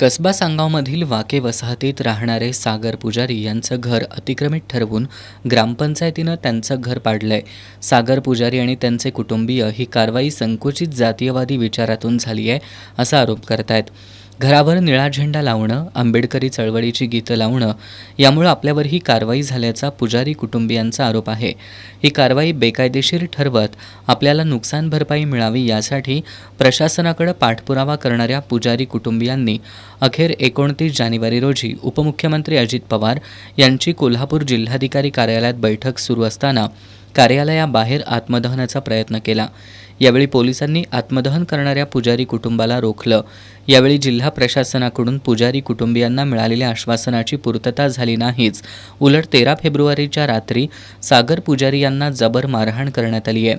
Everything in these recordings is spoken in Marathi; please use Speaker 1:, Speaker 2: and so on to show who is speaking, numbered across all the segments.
Speaker 1: कसबा सांगावमधील वाके वसाहतीत राहणारे सागर पुजारी यांचं घर अतिक्रमित ठरवून ग्रामपंचायतीनं त्यांचं घर पाडलंय. सागर पुजारी आणि त्यांचे कुटुंबीय ही कारवाई संकुचित जातीयवादी विचारातून झाली आहे असा आरोप करतायत. घरावर निळा झेंडा लावणं, आंबेडकरी चळवळीची गीतं लावणं यामुळे आपल्यावर ही कारवाई झाल्याचा पुजारी कुटुंबियांचा आरोप आहे. ही कारवाई बेकायदेशीर ठरवत आपल्याला नुकसान भरपाई मिळावी यासाठी प्रशासनाकडे पाठपुरावा करणाऱ्या पुजारी कुटुंबियांनी अखेर 29 जानेवारी रोजी उपमुख्यमंत्री अजित पवार यांची कोल्हापूर जिल्हाधिकारी कार्यालयात बैठक सुरू असताना कार्यालयाबाहेर आत्मदहनाचा प्रयत्न केला. यावेळी पोलिसांनी आत्मदहन करणाऱ्या पुजारी कुटुंबाला रोखलं. यावेळी जिल्हा प्रशासनाकडून पुजारी कुटुंबियांना मिळालेल्या आश्वासनाची पूर्तता झाली नाहीच. उलट 13 फेब्रुवारीच्या रात्री सागर पुजारी यांना जबर मारहाण करण्यात आली आहे.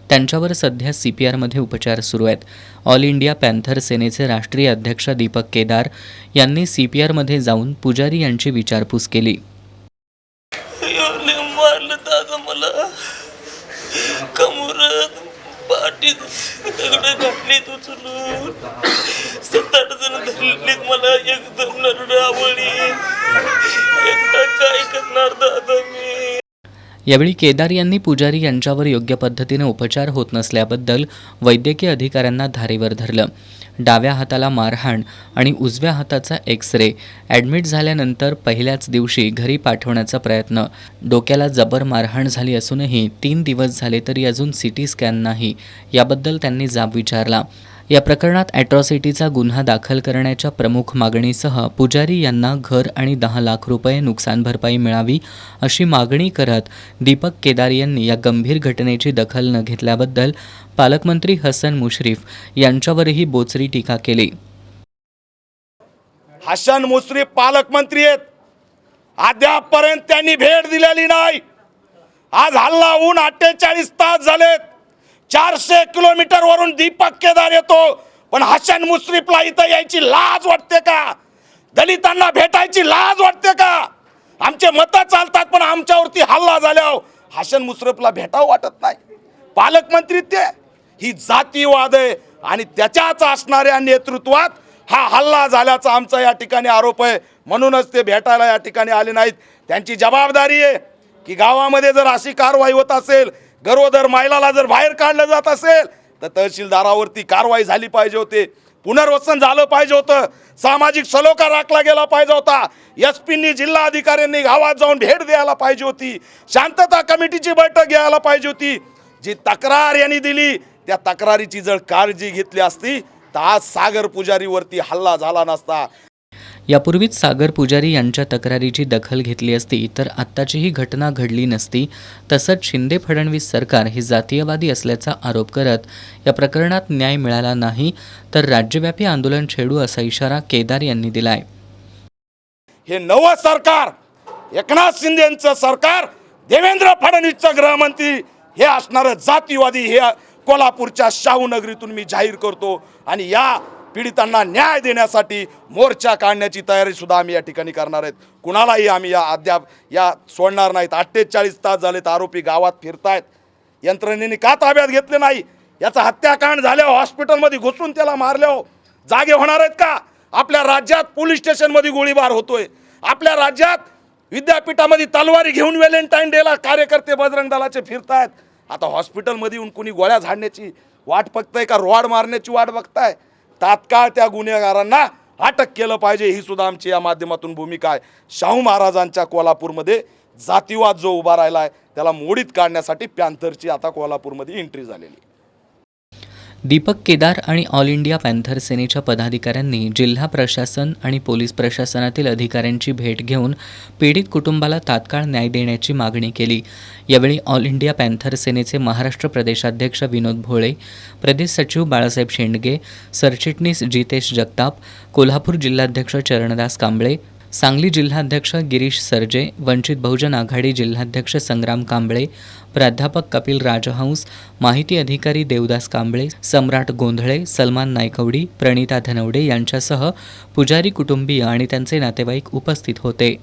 Speaker 1: त्यांच्यावर सध्या CPRमध्ये उपचार सुरू आहेत. ऑल इंडिया पॅन्थर सेनेचे राष्ट्रीय अध्यक्ष दीपक केदार यांनी CPRमध्ये जाऊन पुजारी यांची विचारपूस केली.
Speaker 2: मारलं दादा मला कमरत पाठीत दगड घातलीत उचलून 7-8 जण धरलीत मला एकदम नरडावळी एकटा काय करणार दादा मी.
Speaker 1: यावेळी केदार यांनी पुजारी यांच्यावर योग्य पद्धतीने उपचार होत नसल्याबद्दल वैद्यकीय अधिकाऱ्यांना धारेवर धरलं. डाव्या हाताला मारहाण आणि उजव्या हाताचा एक्स-रे, ॲडमिट झाल्यानंतर पहिल्याच दिवशी घरी पाठवण्याचा प्रयत्न, डोक्याला जबर मारहाण झाली असूनही 3 दिवस झाले तरी अजून CT स्कॅन नाही याबद्दल त्यांनी जाब विचारला. या प्रकरणात ॲट्रॉसिटीचा गुन्हा दाखल करण्याच्या प्रमुख मागणीसह पुजारी यांना घर आणि 10 लाख रुपये नुकसान भरपाई मिळावी अशी मागणी करत दीपक केदार यांनी या गंभीर घटनेची दखल न घेतल्याबद्दल पालकमंत्री हसन मुश्रीफ यांच्यावरही बोचरी टीका केली.
Speaker 3: हसन मुश्रीफ पालकमंत्री आहेत, अद्यापपर्यंत त्यांनी भेट दिलेली नाही. आज हल्ला होऊन 48 तास झालेत. 400 किलोमीटर वरून दीपक केदार येतो, पण हसन मुश्रीफला इथं यायची लाज वाटते का? दलितांना भेटायची लाज वाटते का? आमचे मतं चालतात पण आमच्यावरती हल्ला झाल्यावर हसन मुश्रीफला भेटावं वाटत नाही. पालकमंत्री ते ही जातीवाद आहे आणि त्याच्याच असणाऱ्या नेतृत्वात हा हल्ला झाल्याचा आमचा या ठिकाणी आरोप आहे. म्हणूनच ते भेटायला या ठिकाणी आले नाहीत. त्यांची जबाबदारी आहे की गावामध्ये जर अशी कारवाई होत असेल, गरोदर महिलाला जर बाहेर काढलं जात असेल तर तहसीलदारावरती कारवाई झाली पाहिजे होती, पुनर्वसन झालं पाहिजे होतं, सामाजिक सलोखा राखला गेला पाहिजे होता, SP जिल्हा अधिकाऱ्यांनी गावात जाऊन भेट द्यायला पाहिजे होती, शांतता कमिटीची बैठक घ्यायला पाहिजे होती. जी तक्रार यांनी दिली त्या तक्रारीची जर काळजी घेतली असती तर आज सागर पुजारीवरती हल्ला झाला नसता.
Speaker 1: यापूर्वीच सागर पुजारी यांच्या तक्रारीची दखल घेतली असती तर आत्ताची ही घटना घडली नसती. तसंच शिंदे फडणवीस सरकार हे जातीयवादी असल्याचा आरोप करत या प्रकरणात न्याय मिळाला नाही तर राज्यव्यापी आंदोलन छेडू असा इशारा केदार यांनी दिलाय.
Speaker 3: हे नवं सरकार, एकनाथ शिंदेंचं सरकार, देवेंद्र फडणवीसचं गृहमंत्री हे असणारं जातीवादी हे कोल्हापूरच्या शाहूनगरीतून मी जाहीर करतो. आणि या पीडितांना न्याय देण्यासाठी मोर्चा काढण्याची तयारी सुद्धा आम्ही या ठिकाणी करणार आहेत. कुणालाही आम्ही अद्याप सोडणार नाहीत. 48 तास झालेत आरोपी गावात फिरतायत. यंत्रणेने का ताब्यात घेतले नाही? याचा हत्याकांड झाल्यावर हॉस्पिटलमध्ये घुसून त्याला मारल्यावर जागे होणार आहेत का? आपल्या राज्यात पोलीस स्टेशनमध्ये गोळीबार होतोय. आपल्या राज्यात विद्यापीठामध्ये तलवारी घेऊन व्हॅलेंटाईन डेला कार्यकर्ते बजरंग दलाचे फिरतायत. आता हॉस्पिटलमध्ये येऊन कुणी गोळ्या झाडण्याची वाट बघताय का रॉड मारण्याची वाट बघताय? तात्काळ त्या गुन्हेगारांना अटक केलं पाहिजे ही सुद्धा आमची या माध्यमातून भूमिका आहे. शाहू महाराजांच्या कोल्हापूरमध्ये जातीवाद जो उभा राहिला आहे त्याला मोडीत काढण्यासाठी पॅन्थरची आता कोल्हापूरमध्ये एंट्री झालेली.
Speaker 1: दीपक केदार आणि ऑल इंडिया पॅन्थर सेनेच्या पदाधिकाऱ्यांनी जिल्हा प्रशासन आणि पोलीस प्रशासनातील अधिकाऱ्यांची भेट घेऊन पीडित कुटुंबाला तात्काळ न्याय देण्याची मागणी केली. यावेळी ऑल इंडिया पॅन्थर सेनेचे महाराष्ट्र प्रदेशाध्यक्ष विनोद भोळे, प्रदेश सचिव बाळासाहेब शेंडगे, सरचिटणीस जितेश जगताप, कोल्हापूर जिल्हाध्यक्ष चरणदास कांबळे, सांगली जिल्हाध्यक्ष गिरीश सरजे, वंचित बहुजन आघाडी जिल्हाध्यक्ष संग्राम कांबळे, प्राध्यापक कपिल राजहंस, माहिती अधिकारी देवदास कांबळे, सम्राट गोंधळे, सलमान नायकवडी, प्रणिता धनवडे यांच्यासह पुजारी कुटुंबीय आणि त्यांचे नातेवाईक उपस्थित होते.